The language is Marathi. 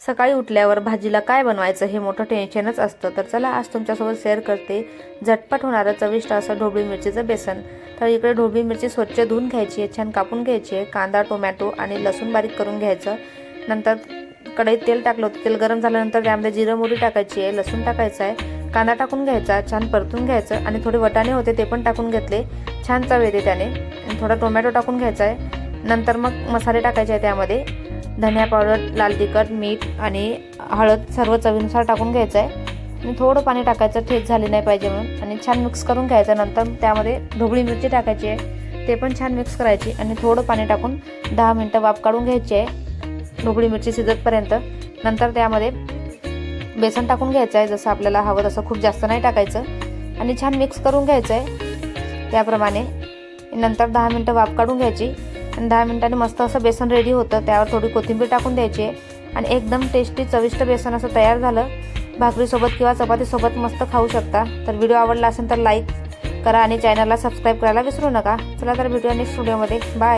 सकाळी उठल्यावर भाजीला काय बनवायचं हे मोठं टेन्शनच असतं। तर चला आज तुमच्यासोबत शेअर करते झटपट होणारं चविष्ट असं ढोबळी मिरचीचं बेसन। तर इकडे ढोबळी मिरची स्वच्छ धुवून घ्यायची आहे, छान कापून घ्यायची आहे। कांदा, टोमॅटो आणि लसूण बारीक करून घ्यायचं। नंतर कढईत तेल टाकलं होतं, तेल गरम झाल्यानंतर त्यामध्ये जिरं मोहरी टाकायची आहे, लसूण टाकायचा आहे, कांदा टाकून घ्यायचा, छान परतून घ्यायचं आणि थोडे वटाणे होते ते पण टाकून घेतले, छान चव येते त्याने। थोडा टोमॅटो टाकून घ्यायचा आहे। नंतर मग मसाले टाकायचे आहे, त्यामध्ये धनिया पावडर, लाल तिखट, मीठ आणि हळद सर्व चवीनुसार टाकून घ्यायचं आहे आणि थोडं पाणी टाकायचं, ठेच झाली नाही पाहिजे म्हणून, आणि छान मिक्स करून घ्यायचं। नंतर त्यामध्ये ढोबळी मिरची टाकायची आहे, ते पण छान मिक्स करायची आणि थोडं पाणी टाकून 10 मिनिटं वाफ काढून घ्यायची आहे ढोबळी मिरची शिजतपर्यंत। नंतर त्यामध्ये बेसन टाकून घ्यायचं आहे, जसं आपल्याला हवं तसं, खूप जास्त नाही टाकायचं, आणि छान मिक्स करून घ्यायचं आहे त्याप्रमाणे। नंतर 10 मिनिटं वाफ काढून घ्यायची आणि 10 मिनिटांनी मस्त असं बेसन रेडी होतं। त्यावर थोडी कोथिंबीर टाकून द्यायची आणि एकदम टेस्टी चविष्ट बेसन असं तयार झालं। भाकरीसोबत किंवा चपातीसोबत मस्त खाऊ शकता। तर व्हिडिओ आवडला असेल तर लाईक करा आणि चॅनलला सबस्क्राईब करायला विसरू नका। चला तर भेटूया नेक्स्ट व्हिडिओमध्ये, बाय।